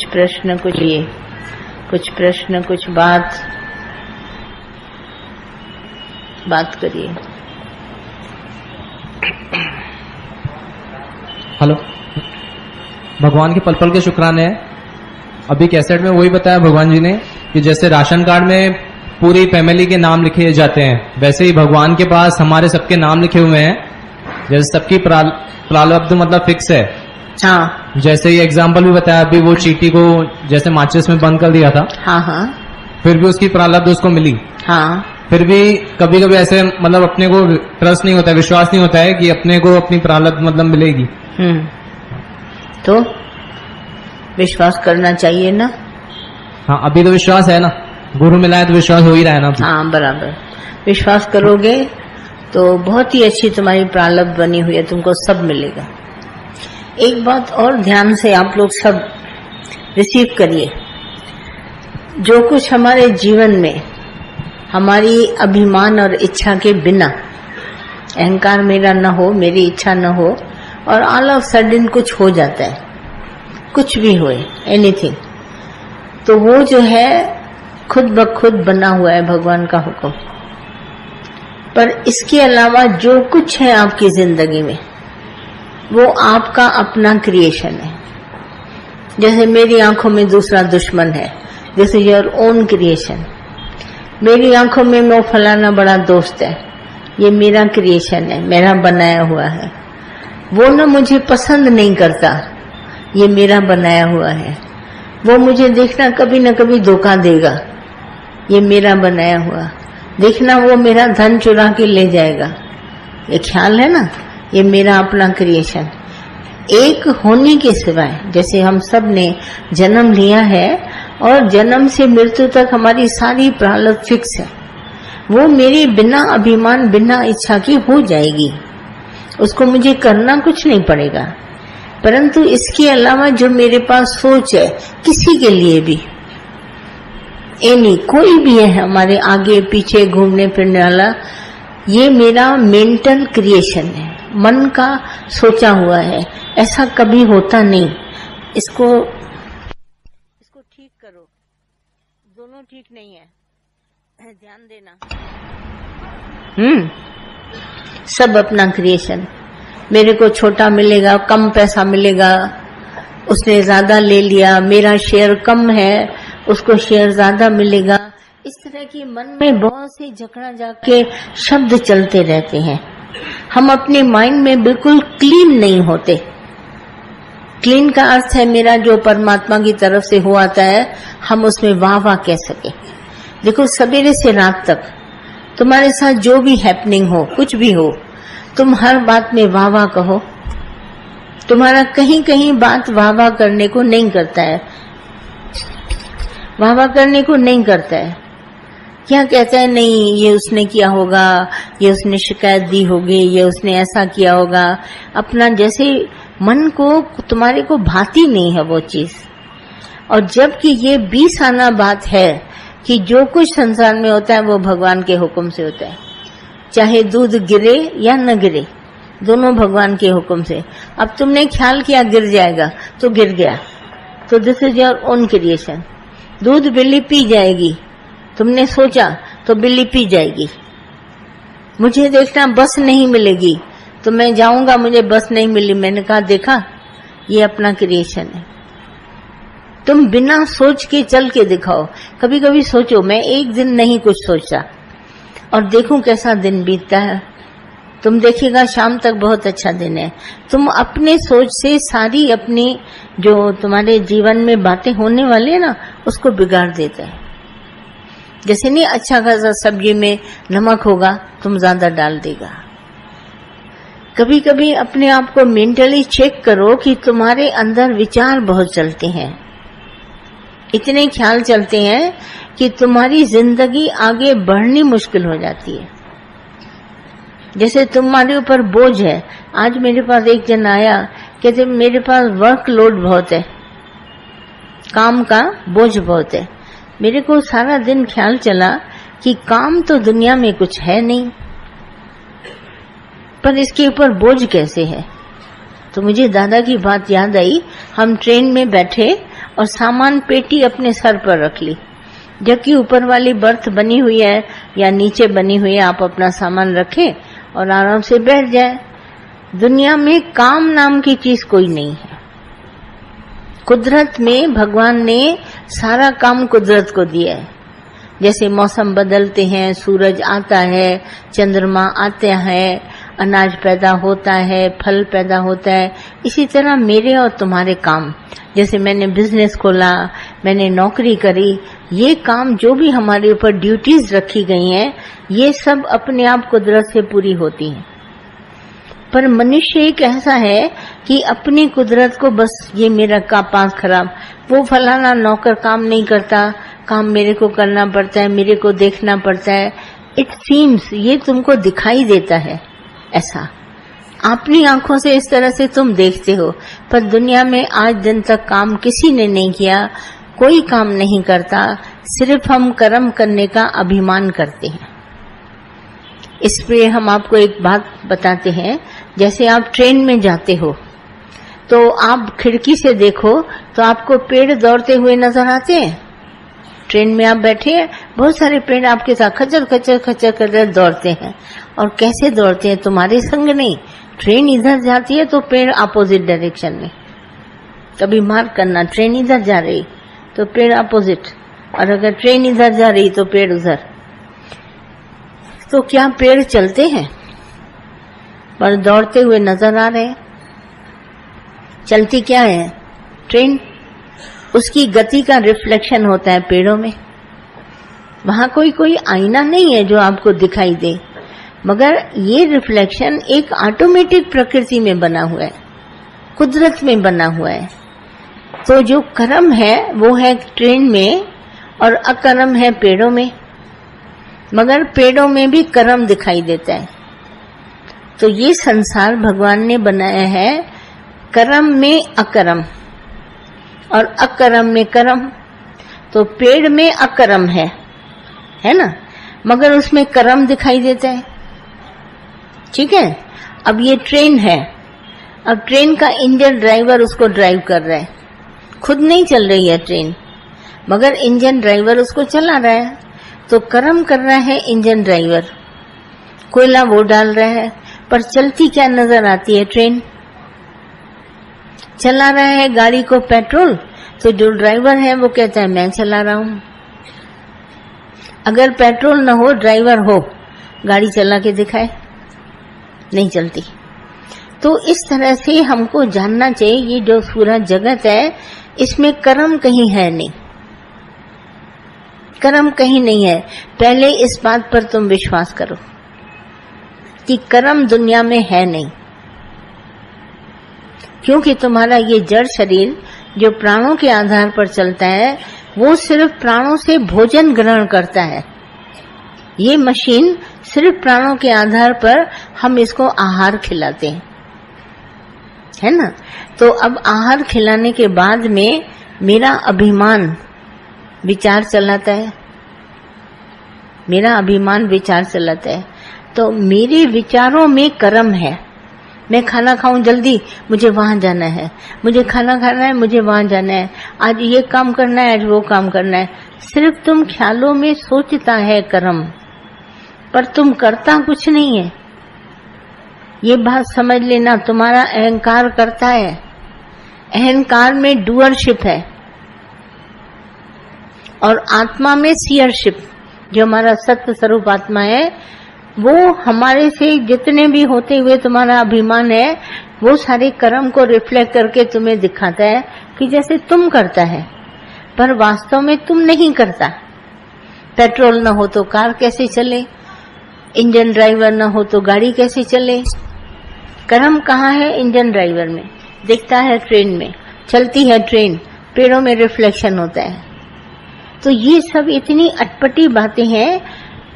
कुछ प्रश्न, कुछ प्रश्न, कुछ बात करिए। हेलो, भगवान के पल पल के शुक्राने हैं। अभी कैसेट में वही बताया भगवान जी ने कि जैसे राशन कार्ड में पूरी फैमिली के नाम लिखे जाते हैं, वैसे ही भगवान के पास हमारे सबके नाम लिखे हुए हैं। जैसे सबकी प्रारब्ध मतलब फिक्स है। हाँ, जैसे ये एग्जाम्पल भी बताया अभी, वो चीटी को जैसे माचिस में बंद कर दिया था। हाँ हाँ, फिर भी उसकी प्रारब्ध उसको मिली। हाँ, फिर भी कभी कभी ऐसे मतलब अपने को ट्रस्ट नहीं होता है, विश्वास नहीं होता है कि अपने को अपनी प्रारब्ध मतलब मिलेगी। तो विश्वास करना चाहिए ना। हाँ, अभी तो विश्वास है ना, गुरु मिला है तो विश्वास हो ही रहा है ना। हाँ, बराबर विश्वास करोगे तो बहुत ही अच्छी तुम्हारी प्रारब्ध बनी हुई है, तुमको सब मिलेगा। एक बात और ध्यान से आप लोग सब रिसीव करिए, जो कुछ हमारे जीवन में हमारी अभिमान और इच्छा के बिना, अहंकार मेरा न हो, मेरी इच्छा न हो, और ऑल ऑफ सडन कुछ हो जाता है, कुछ भी होए, एनीथिंग, तो वो जो है खुद ब खुद बना हुआ है भगवान का हुक्म। पर इसके अलावा जो कुछ है आपकी जिंदगी में वो आपका अपना क्रिएशन है। जैसे मेरी आंखों में दूसरा दुश्मन है, this is your own creation. मेरी आंखों में वो फलाना बड़ा दोस्त है, ये मेरा क्रिएशन है, मेरा बनाया हुआ है। वो न मुझे पसंद नहीं करता, ये मेरा बनाया हुआ है। वो मुझे देखना कभी न कभी धोखा देगा, ये मेरा बनाया हुआ। देखना वो मेरा धन चुरा के ले जाएगा, ये ख्याल है ना, ये मेरा अपना क्रिएशन। एक होने के सिवाय, जैसे हम सब ने जन्म लिया है और जन्म से मृत्यु तक हमारी सारी प्रारब्ध फिक्स है, वो मेरे बिना अभिमान, बिना इच्छा की हो जाएगी। उसको मुझे करना कुछ नहीं पड़ेगा। परंतु इसके अलावा जो मेरे पास सोच है किसी के लिए भी, एनी कोई भी है हमारे आगे पीछे घूमने फिरने वाला, ये मेरा मेंटल क्रिएशन है, मन का सोचा हुआ है। ऐसा कभी होता नहीं। इसको ठीक करो, दोनों ठीक नहीं है, ध्यान देना। सब अपना क्रिएशन। मेरे को छोटा मिलेगा, कम पैसा मिलेगा, उसने ज्यादा ले लिया, मेरा शेयर कम है, उसको शेयर ज्यादा मिलेगा। इस तरह की मन में बहुत से झगड़ा जाके शब्द चलते रहते हैं। हम अपने माइंड में बिल्कुल क्लीन नहीं होते। क्लीन का अर्थ है मेरा जो परमात्मा की तरफ से हुआ आता है, हम उसमें वाह वाह कह सके। देखो, सवेरे से रात तक तुम्हारे साथ जो भी हैपनिंग हो, कुछ भी हो, तुम हर बात में वाह वाह कहो। तुम्हारा कहीं कहीं बात वाह वाह करने को नहीं करता है, वाह वाह करने को नहीं करता है। क्या कहता है, नहीं ये उसने किया होगा, ये उसने शिकायत दी होगी, ये उसने ऐसा किया होगा। अपना जैसे मन को तुम्हारे को भाती नहीं है वो चीज। और जबकि ये 20 आना बात है कि जो कुछ संसार में होता है वो भगवान के हुक्म से होता है, चाहे दूध गिरे या न गिरे, दोनों भगवान के हुक्म से। अब तुमने ख्याल किया गिर जाएगा तो गिर गया, तो this is your own creation. दूध बिल्ली पी जाएगी, तुमने सोचा तो बिल्ली पी जाएगी। मुझे देखना बस नहीं मिलेगी तो मैं जाऊंगा, मुझे बस नहीं मिली, मैंने कहा देखा, ये अपना क्रिएशन है। तुम बिना सोच के चल के दिखाओ। कभी कभी सोचो, मैं एक दिन नहीं कुछ सोचा और देखूं कैसा दिन बीतता है। तुम देखिएगा शाम तक बहुत अच्छा दिन है। तुम अपने सोच से सारी अपनी जो तुम्हारे जीवन में बातें होने वाली है ना, उसको बिगाड़ देता है। जैसे नहीं अच्छा खासा सब्जी में नमक होगा, तुम ज्यादा डाल देगा। कभी कभी अपने आप को मेंटली चेक करो कि तुम्हारे अंदर विचार बहुत चलते हैं, इतने ख्याल चलते हैं कि तुम्हारी जिंदगी आगे बढ़नी मुश्किल हो जाती है। जैसे तुम्हारे ऊपर बोझ है। आज मेरे पास एक जन आया, कहते मेरे पास वर्क लोड बहुत है, काम का बोझ बहुत है। मेरे को सारा दिन ख्याल चला कि काम तो दुनिया में कुछ है नहीं, पर इसके ऊपर बोझ कैसे है। तो मुझे दादा की बात याद आई। हम ट्रेन में बैठे और सामान पेटी अपने सर पर रख ली, जबकि ऊपर वाली बर्थ बनी हुई है या नीचे बनी हुई है, आप अपना सामान रखें और आराम से बैठ जाए। दुनिया में काम नाम की चीज कोई नहीं है। कुदरत में भगवान ने सारा काम कुदरत को दिया है। जैसे मौसम बदलते हैं, सूरज आता है, चंद्रमा आते हैं, अनाज पैदा होता है, फल पैदा होता है, इसी तरह मेरे और तुम्हारे काम, जैसे मैंने बिजनेस खोला, मैंने नौकरी करी, ये काम जो भी हमारे ऊपर ड्यूटीज रखी गई हैं, ये सब अपने आप कुदरत से पूरी होती हैं। पर मनुष्य एक ऐसा है कि अपनी कुदरत को बस ये मेरा का पास खराब, वो फलाना नौकर काम नहीं करता, काम मेरे को करना पड़ता है, मेरे को देखना पड़ता है। इट सीम्स ये तुमको दिखाई देता है ऐसा, अपनी आंखों से इस तरह से तुम देखते हो, पर दुनिया में आज दिन तक काम किसी ने नहीं किया, कोई काम नहीं करता, सिर्फ हम कर्म करने का अभिमान करते हैं। इसलिए हम आपको एक बात बताते हैं, जैसे आप ट्रेन में जाते हो तो आप खिड़की से देखो तो आपको पेड़ दौड़ते हुए नजर आते हैं। ट्रेन में आप बैठे हैं, बहुत सारे पेड़ आपके साथ खचर खचर खचर खचर दौड़ते हैं। और कैसे दौड़ते हैं? तुम्हारे संग नहीं, ट्रेन इधर जाती है तो पेड़ अपोजिट डायरेक्शन में। कभी मार्क करना, ट्रेन इधर जा रही तो पेड़ अपोजिट, और अगर ट्रेन इधर जा रही तो पेड़ उधर। तो क्या पेड़ चलते हैं? पर दौड़ते हुए नजर आ रहे हैं। चलती क्या है? ट्रेन। उसकी गति का रिफ्लेक्शन होता है पेड़ों में। वहां कोई आईना नहीं है जो आपको दिखाई दे, मगर ये रिफ्लेक्शन एक ऑटोमेटिक प्रकृति में बना हुआ है, कुदरत में बना हुआ है। तो जो कर्म है वो है ट्रेन में और अकर्म है पेड़ों में, मगर पेड़ों में भी कर्म दिखाई देता है। तो ये संसार भगवान ने बनाया है कर्म में अकर्म और अकर्म में कर्म। तो पेड़ में अकर्म है ना, मगर उसमें कर्म दिखाई देता है। ठीक है। अब ये ट्रेन है, अब ट्रेन का इंजन ड्राइवर उसको ड्राइव कर रहा है, खुद नहीं चल रही है ट्रेन, मगर इंजन ड्राइवर उसको चला रहा है। तो कर्म कर रहा है इंजन ड्राइवर, कोयला वो डाल रहा है, पर चलती क्या नजर आती है? ट्रेन। चला रहा है गाड़ी को पेट्रोल, तो जो ड्राइवर है वो कहता है मैं चला रहा हूं। अगर पेट्रोल न हो, ड्राइवर हो, गाड़ी चला के दिखाए, नहीं चलती। तो इस तरह से हमको जानना चाहिए ये जो पूरा जगत है इसमें कर्म कहीं है नहीं, कर्म कहीं नहीं है। पहले इस बात पर तुम विश्वास करो कि कर्म दुनिया में है नहीं, क्योंकि तुम्हारा ये जड़ शरीर जो प्राणों के आधार पर चलता है वो सिर्फ प्राणों से भोजन ग्रहण करता है। ये मशीन सिर्फ प्राणों के आधार पर हम इसको आहार खिलाते हैं, है ना। तो अब आहार खिलाने के बाद में मेरा अभिमान विचार चलाता है, मेरा अभिमान विचार चलाता है। तो मेरे विचारों में कर्म है। मैं खाना खाऊं जल्दी, मुझे वहां जाना है, मुझे खाना खाना है, मुझे वहां जाना है, आज ये काम करना है, आज वो काम करना है। सिर्फ तुम ख्यालों में सोचता है कर्म, पर तुम करता कुछ नहीं है। ये बात समझ लेना, तुम्हारा अहंकार करता है, अहंकार में डूअरशिप है और आत्मा में सीयरशिप। जो हमारा सत्य स्वरूप आत्मा है वो हमारे से जितने भी होते हुए तुम्हारा अभिमान है वो सारे कर्म को रिफ्लेक्ट करके तुम्हें दिखाता है कि जैसे तुम करता है, पर वास्तव में तुम नहीं करता। पेट्रोल न हो तो कार कैसे चले, इंजन ड्राइवर न हो तो गाड़ी कैसे चले। कर्म कहाँ है? इंजन ड्राइवर में दिखता है, ट्रेन में चलती है ट्रेन, पेड़ों में रिफ्लेक्शन होता है। तो ये सब इतनी अटपटी बातें हैं।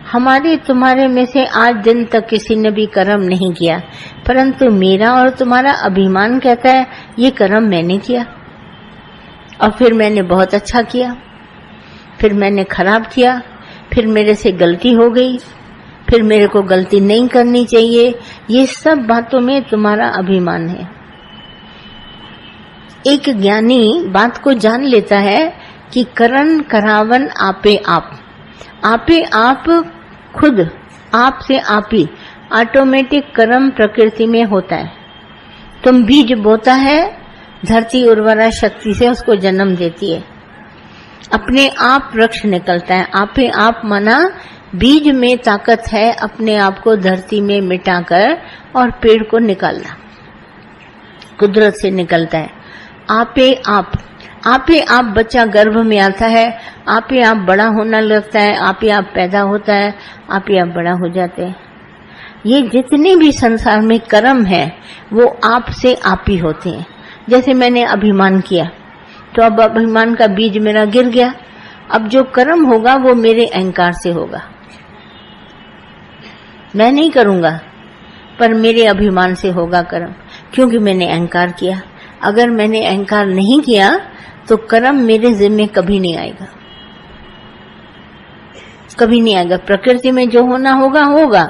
हमारे तुम्हारे में से आज दिन तक किसी ने भी कर्म नहीं किया, परंतु मेरा और तुम्हारा अभिमान कहता है ये कर्म मैंने किया, और फिर मैंने बहुत अच्छा किया, फिर मैंने खराब किया, फिर मेरे से गलती हो गई, फिर मेरे को गलती नहीं करनी चाहिए। ये सब बातों में तुम्हारा अभिमान है। एक ज्ञानी बात को जान लेता है कि करण करावन आपे आप खुद आप से आप ही ऑटोमेटिक कर्म प्रकृति में होता है। तुम बीज बोता है, धरती उर्वरा शक्ति से उसको जन्म देती है, अपने आप वृक्ष निकलता है। आपे आप माना बीज में ताकत है अपने आप को धरती में मिटाकर और पेड़ को निकालना, कुदरत से निकलता है। आपे आप बच्चा गर्भ में आता है, आपे आप बड़ा होना लगता है, आपे आप पैदा होता है, आपे आप बड़ा हो जाते हैं। ये जितने भी संसार में कर्म है वो आप से आप ही होते हैं। जैसे मैंने अभिमान किया तो अब अभिमान का बीज मेरा गिर गया, अब जो कर्म होगा वो मेरे अहंकार से होगा। मैं नहीं करूंगा पर मेरे अभिमान से होगा कर्म, क्योंकि मैंने अहंकार किया। अगर मैंने अहंकार नहीं किया तो कर्म मेरे जिम्मे कभी नहीं आएगा, कभी नहीं आएगा। प्रकृति में जो होना होगा होगा,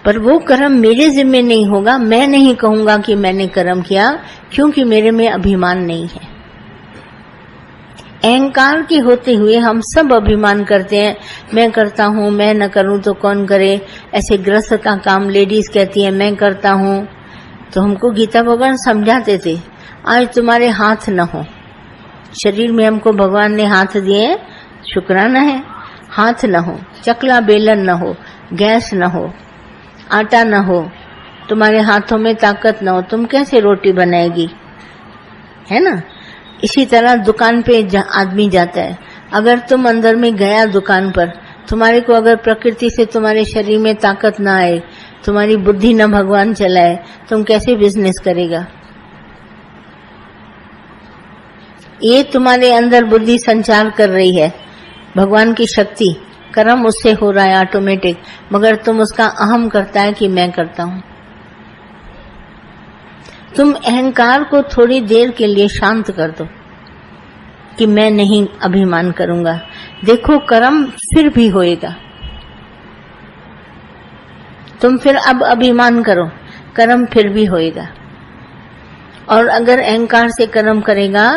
पर वो कर्म मेरे जिम्मे नहीं होगा। मैं नहीं कहूंगा कि मैंने कर्म किया, क्योंकि मेरे में अभिमान नहीं है। अहंकार के होते हुए हम सब अभिमान करते हैं, मैं करता हूं, मैं न करूं तो कौन करे। ऐसे गृहस्थ का काम लेडीज कहती है मैं करता हूं, तो हमको गीता भगवान समझाते थे आज तुम्हारे हाथ न हो। शरीर में हमको भगवान ने हाथ दिए, शुक्राना है। हाथ न हो, चकला बेलन न हो, गैस न हो, आटा न हो, तुम्हारे हाथों में ताकत न हो, तुम कैसे रोटी बनाएगी, है ना। इसी तरह दुकान पे आदमी जाता है, अगर तुम अंदर में गया दुकान पर, तुम्हारे को अगर प्रकृति से तुम्हारे शरीर में ताकत ना आए, तुम्हारी बुद्धि न भगवान चलाए, तुम कैसे बिजनेस करेगा। ये तुम्हारे अंदर बुद्धि संचार कर रही है, भगवान की शक्ति, कर्म उससे हो रहा है ऑटोमेटिक, मगर तुम उसका अहम करता है कि मैं करता हूं। तुम अहंकार को थोड़ी देर के लिए शांत कर दो कि मैं नहीं अभिमान करूंगा, देखो कर्म फिर भी होएगा। तुम फिर अब अभिमान करो, कर्म फिर भी होएगा। और अगर अहंकार से कर्म करेगा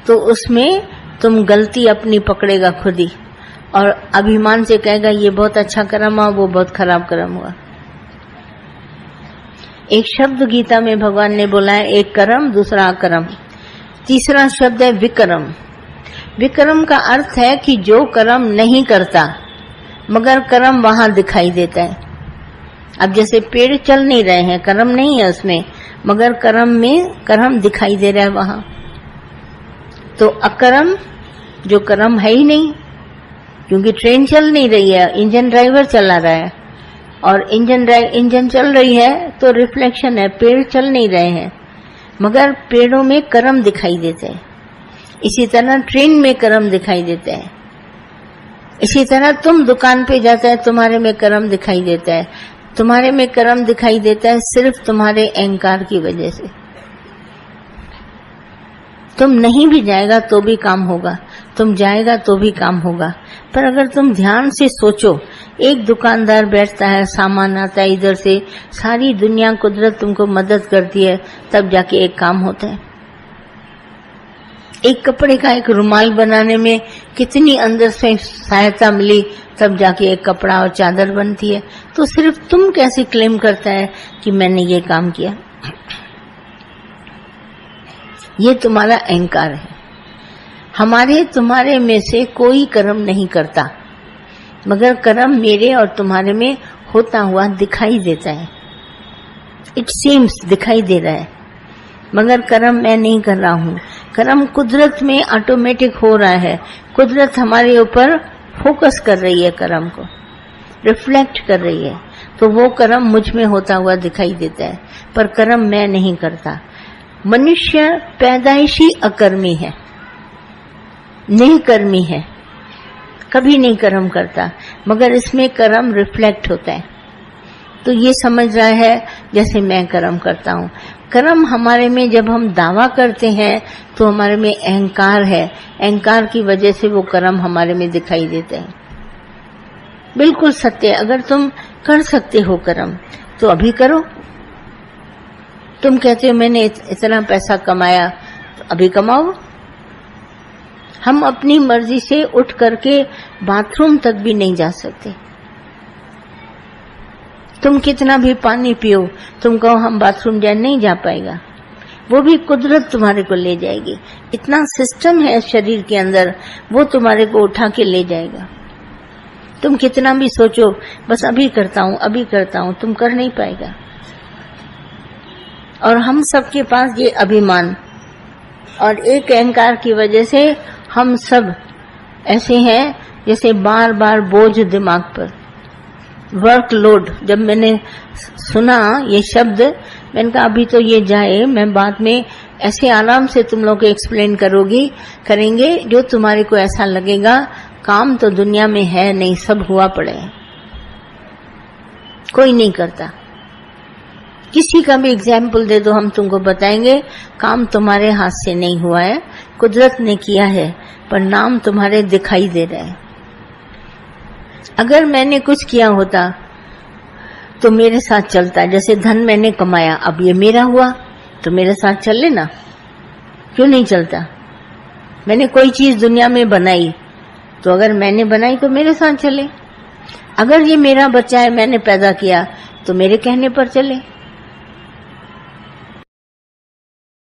तो उसमें तुम गलती अपनी पकड़ेगा खुद ही, और अभिमान से कहेगा ये बहुत अच्छा कर्म हुआ, वो बहुत खराब कर्म हुआ। एक शब्द गीता में भगवान ने बोला है, एक कर्म दूसरा अकर्म, तीसरा शब्द है विकर्म। विकर्म का अर्थ है कि जो कर्म नहीं करता मगर कर्म वहां दिखाई देता है। अब जैसे पेड़ चल नहीं रहे हैं, कर्म नहीं है उसमें, मगर कर्म में कर्म दिखाई दे रहा है वहां। तो अकर्म जो कर्म है ही नहीं, क्योंकि ट्रेन चल नहीं रही है, इंजन ड्राइवर चला रहा है, और इंजन चल रही है तो रिफ्लेक्शन है, पेड़ चल नहीं रहे हैं मगर पेड़ों में कर्म दिखाई देते हैं। इसी तरह ट्रेन में कर्म दिखाई देते हैं। इसी तरह तुम दुकान पे जाते हैं, तुम्हारे में कर्म दिखाई देता है। तुम्हारे में कर्म दिखाई देता है सिर्फ तुम्हारे अहंकार की वजह से। तुम नहीं भी जाएगा तो भी काम होगा, तुम जाएगा तो भी काम होगा। पर अगर तुम ध्यान से सोचो, एक दुकानदार बैठता है, सामान आता है इधर से, सारी दुनिया कुदरत तुमको मदद करती है, तब जाके एक काम होता है। एक कपड़े का एक रुमाल बनाने में कितनी अंदर से सहायता मिली, तब जाके एक कपड़ा और चादर बनती है। तो सिर्फ तुम कैसे क्लेम करता है कि मैंने ये काम किया। ये तुम्हारा अहंकार है। हमारे तुम्हारे में से कोई कर्म नहीं करता, मगर कर्म मेरे और तुम्हारे में होता हुआ दिखाई देता है। इट सीम्स दिखाई दे रहा है, मगर कर्म मैं नहीं कर रहा हूं। कर्म कुदरत में ऑटोमेटिक हो रहा है। कुदरत हमारे ऊपर फोकस कर रही है, कर्म को रिफ्लेक्ट कर रही है, तो वो कर्म मुझ में होता हुआ दिखाई देता है, पर कर्म मैं नहीं करता। मनुष्य पैदाइशी अकर्मी है, नहीं कर्मी है, कभी नहीं कर्म करता, मगर इसमें कर्म रिफ्लेक्ट होता है। तो ये समझ रहा है जैसे मैं कर्म करता हूँ। कर्म हमारे में जब हम दावा करते हैं तो हमारे में अहंकार है, अहंकार की वजह से वो कर्म हमारे में दिखाई देते हैं। बिल्कुल सत्य। अगर तुम कर सकते हो कर्म तो अभी करो। तुम कहते हो मैंने इतना पैसा कमाया अभी कमाओ। हम अपनी मर्जी से उठ करके बाथरूम तक भी नहीं जा सकते। तुम कितना भी पानी पियो, तुम कहो हम बाथरूम जाए, नहीं जा पाएगा। वो भी कुदरत तुम्हारे को ले जाएगी। इतना सिस्टम है शरीर के अंदर, वो तुम्हारे को उठा के ले जाएगा। तुम कितना भी सोचो बस अभी करता हूं, अभी करता हूं, तुम कर नहीं पाएगा। और हम सबके पास ये अभिमान और एक अहंकार की वजह से हम सब ऐसे हैं जैसे बार बार बोझ दिमाग पर, वर्कलोड। जब मैंने सुना ये शब्द, मैंने कहा अभी तो ये जाए, मैं बाद में ऐसे आराम से तुम लोग को एक्सप्लेन करेंगे जो तुम्हारे को ऐसा लगेगा काम तो दुनिया में है नहीं, सब हुआ पड़े हैं, कोई नहीं करता। किसी का भी एग्जाम्पल दे दो, हम तुमको बताएंगे काम तुम्हारे हाथ से नहीं हुआ है, कुदरत ने किया है, पर नाम तुम्हारे दिखाई दे रहे हैं। अगर मैंने कुछ किया होता तो मेरे साथ चलता, जैसे धन मैंने कमाया, अब ये मेरा हुआ तो मेरे साथ चल लेना, क्यों नहीं चलता? मैंने कोई चीज दुनिया में बनाई तो अगर मैंने बनाई तो मेरे साथ चले। अगर ये मेरा बच्चा है, मैंने पैदा किया, तो मेरे कहने पर चले।